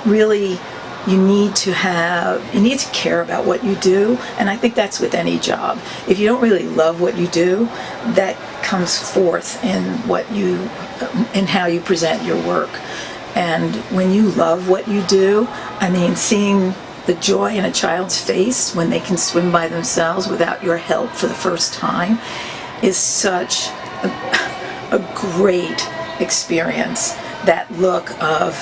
really, you need to care about what you do, and I think that's with any job. If you don't really love what you do, that comes forth in how you present your work. And when you love what you do, I mean, seeing the joy in a child's face when they can swim by themselves without your help for the first time is such a great experience. That look of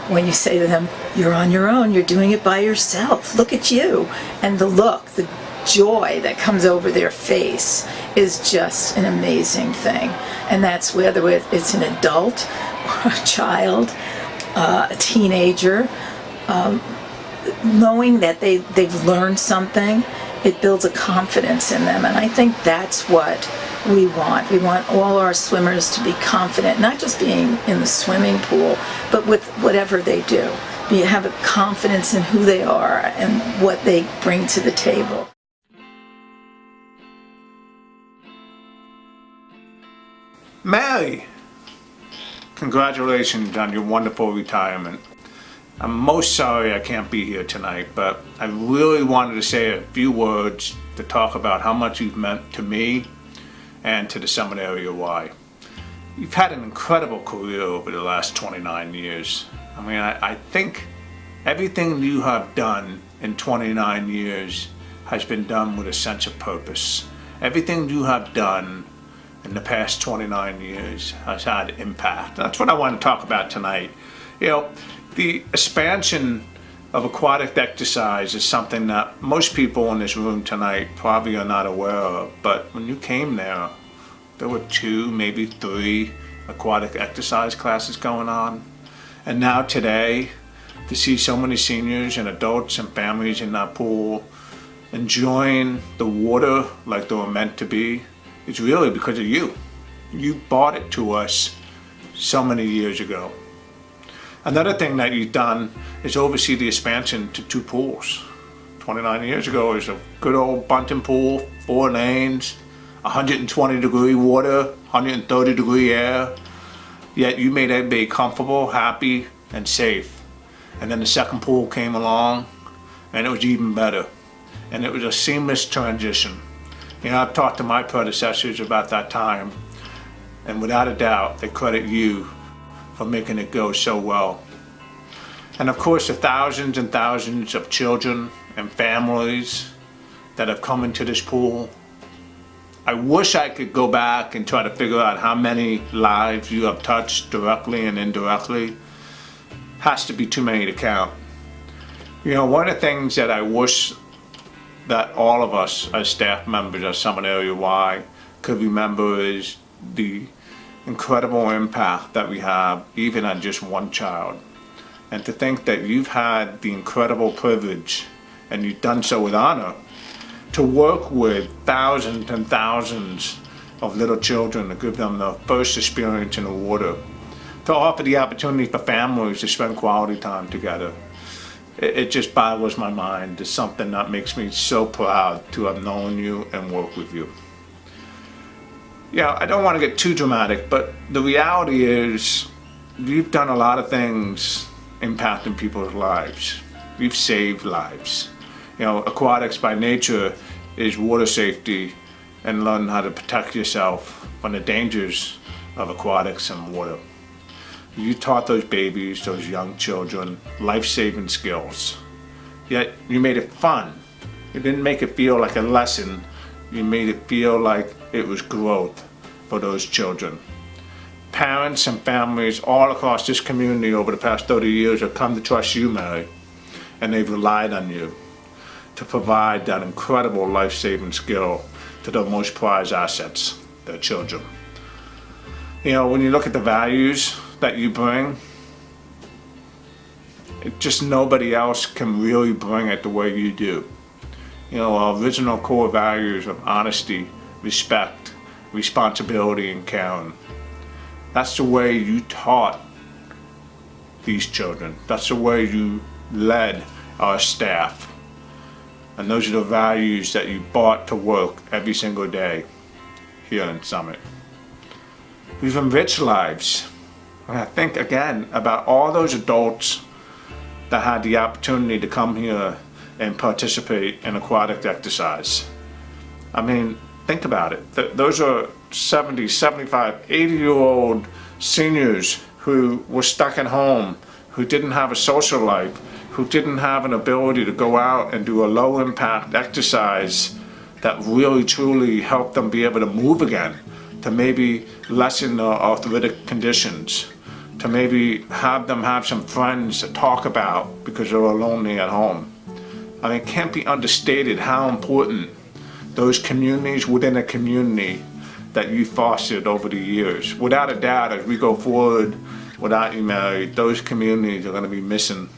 when you say to them, you're on your own, you're doing it by yourself, look at you. And the look, the joy that comes over their face is just an amazing thing. And that's whether it's an adult or a child, a teenager, knowing that they've learned something, it builds a confidence in them. And I think that's what we want. We want all our swimmers to be confident, not just being in the swimming pool, but with whatever they do. You have a confidence in who they are and what they bring to the table. Mary, congratulations on your wonderful retirement. I'm most sorry I can't be here tonight, but I really wanted to say a few words to talk about how much you've meant to me and to the Summit Area Y. You've had an incredible career over the last 29 years. I mean, I think everything you have done in 29 years has been done with a sense of purpose. Everything you have done in the past 29 years has had impact. That's what I want to talk about tonight. You know, the expansion of aquatic exercise is something that most people in this room tonight probably are not aware of, but when you came there were 2, maybe 3 aquatic exercise classes going on. And now today, to see so many seniors and adults and families in that pool enjoying the water like they were meant to be, it's really because of you. You brought it to us so many years ago. Another thing that you've done is oversee the expansion to 2 pools. 29 years ago, it was a good old Bunton pool, 4 lanes, 120 degree water, 130 degree air. Yet you made everybody comfortable, happy, and safe. And then the second pool came along, and it was even better. And it was a seamless transition. You know, I've talked to my predecessors about that time, and without a doubt, they credit you for making it go so well. And of course, the thousands and thousands of children and families that have come into this pool. I wish I could go back and try to figure out how many lives you have touched directly and indirectly. Has to be too many to count. You know, one of the things that I wish that all of us as staff members at Summit Area Y could remember is the incredible impact that we have even on just one child. And to think that you've had the incredible privilege, and you've done so with honor, to work with thousands and thousands of little children to give them the first experience in the water, to offer the opportunity for families to spend quality time together. It just boggles my mind. It's something that makes me so proud to have known you and worked with you. Yeah, I don't want to get too dramatic, but the reality is you've done a lot of things impacting people's lives. You've saved lives. You know, aquatics by nature is water safety and learning how to protect yourself from the dangers of aquatics and water. You taught those babies, those young children, life-saving skills. Yet you made it fun. You didn't make it feel like a lesson. You made it feel like it was growth for those children. Parents and families all across this community over the past 30 years have come to trust you, Mary, and they've relied on you to provide that incredible life-saving skill to their most prized assets, their children. You know, when you look at the values that you bring, just nobody else can really bring it the way you do. You know, our original core values of honesty, respect, responsibility, and caring. That's the way you taught these children. That's the way you led our staff. And those are the values that you brought to work every single day here in Summit. We've enriched lives. And I think again about all those adults that had the opportunity to come here and participate in aquatic exercise. I mean, think about it. Those are 70, 75, 80-year-old seniors who were stuck at home, who didn't have a social life, who didn't have an ability to go out and do a low-impact exercise that really truly helped them be able to move again, to maybe lessen their arthritic conditions, to maybe have them have some friends to talk about because they were lonely at home. I mean, it can't be understated how important those communities within a community that you fostered over the years. Without a doubt, as we go forward without you, Mary, those communities are going to be missing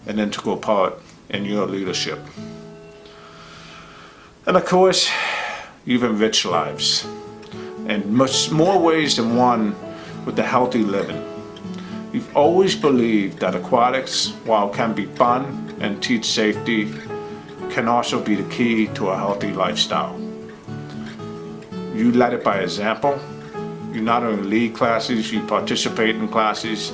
an integral part in your leadership. And of course, you've enriched lives in much more ways than one with the healthy living. You've always believed that aquatics, while it can be fun and teach safety, can also be the key to a healthy lifestyle. You led it by example. You not only lead classes, you participate in classes.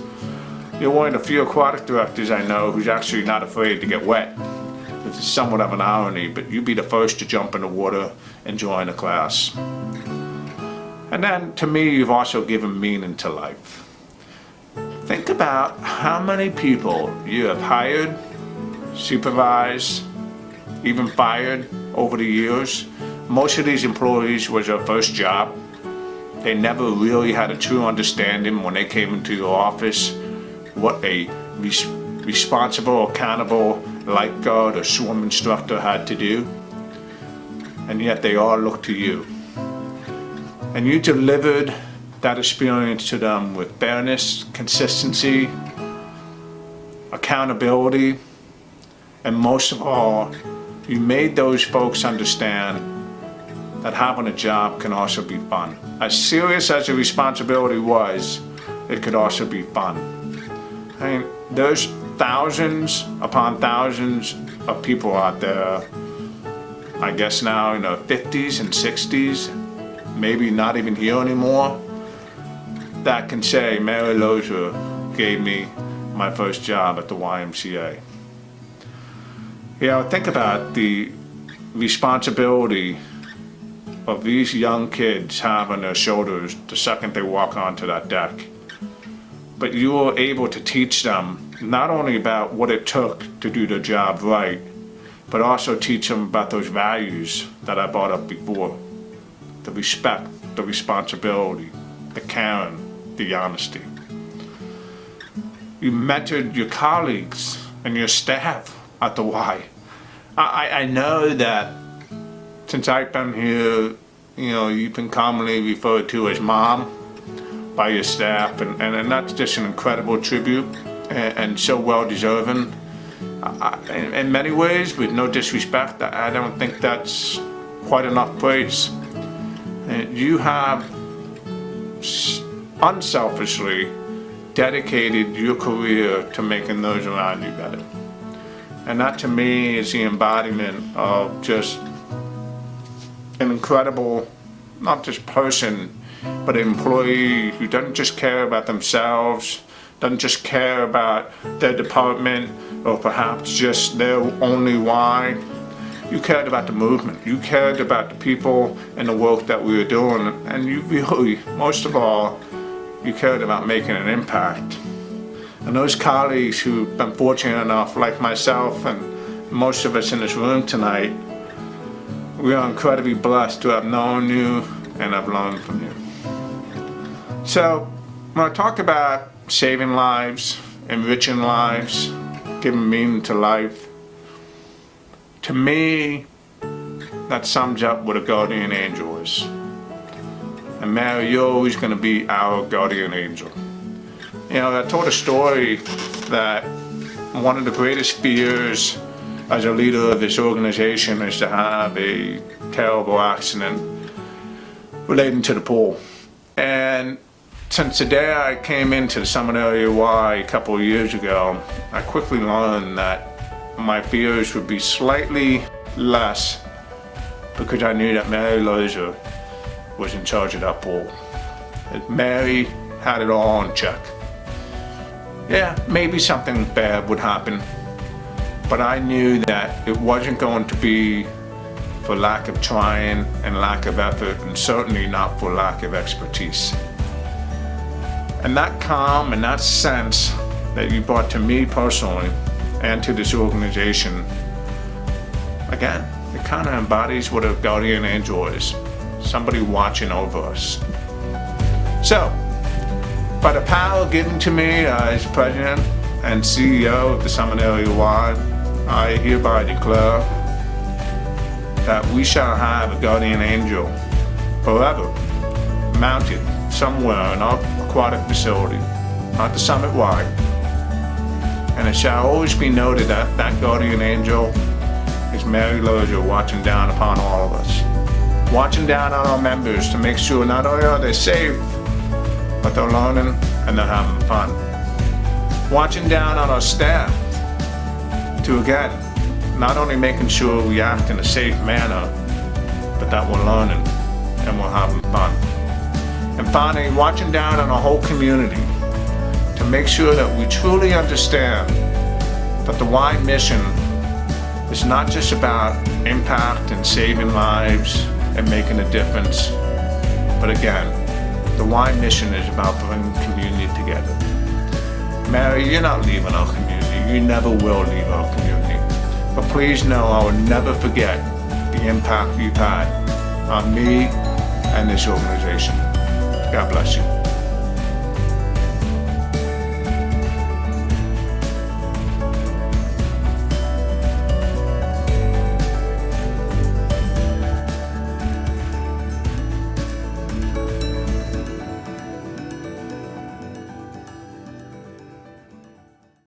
You're one of the few aquatic directors I know who's actually not afraid to get wet. It's somewhat of an irony, but you'd be the first to jump in the water and join a class. And then, to me, you've also given meaning to life. Think about how many people you have hired, supervised, even fired over the years. Most of these employees was their first job. They never really had a true understanding when they came into your office what a responsible, accountable lifeguard or swim instructor had to do. And yet they all looked to you. And you delivered that experience to them with fairness, consistency, accountability, and most of all, you made those folks understand that having a job can also be fun. As serious as the responsibility was, it could also be fun. I mean, there's thousands upon thousands of people out there, I guess now in their 50s and 60s, maybe not even here anymore, that can say Mary Loeser gave me my first job at the YMCA. You know, think about the responsibility of these young kids have on their shoulders the second they walk onto that deck. But you were able to teach them not only about what it took to do their job right, but also teach them about those values that I brought up before. The respect, the responsibility, the caring, the honesty. You mentored your colleagues and your staff at the Y. I know that since I've been here, you know, you've been commonly referred to as Mom by your staff, and that's just an incredible tribute and so well deserving. In many ways, with no disrespect, I don't think that's quite enough praise. You have unselfishly dedicated your career to making those around you better. And that to me is the embodiment of just an incredible, not just person, but an employee who doesn't just care about themselves, doesn't just care about their department or perhaps just their only why. You cared about the movement. You cared about the people and the work that we were doing. And you really, most of all, you cared about making an impact. And those colleagues who've been fortunate enough, like myself and most of us in this room tonight, we are incredibly blessed to have known you and have learned from you. So, when I talk about saving lives, enriching lives, giving meaning to life, to me, that sums up what a guardian angel is. And Mary, you're always going to be our guardian angel. You know, I told a story that one of the greatest fears as a leader of this organization is to have a terrible accident relating to the pool. And since the day I came into the Summit Area Y a couple of years ago, I quickly learned that my fears would be slightly less because I knew that Mary Loeser was in charge of that pool. That Mary had it all in check. yeah, maybe something bad would happen. But I knew that it wasn't going to be for lack of trying and lack of effort, and certainly not for lack of expertise. And that calm and that sense that you brought to me personally and to this organization, again, it kind of embodies what a guardian angel is. Somebody watching over us. So, by the power given to me as President and CEO of the Summit Area Y, I hereby declare that we shall have a guardian angel forever mounted somewhere in our aquatic facility at the Summit Y. And it shall always be noted that that guardian angel is Mary Loeser, watching down upon all of us. Watching down on our members to make sure not only are they safe, but they're learning and they're having fun. Watching down on our staff to, again, not only making sure we act in a safe manner, but that we're learning and we're having fun. And finally, watching down on our whole community to make sure that we truly understand that the Y mission is not just about impact and saving lives and making a difference, but again, the Y mission is about bringing community together. Mary, you're not leaving our community. You never will leave our community. But please know I will never forget the impact you've had on me and this organization. God bless you.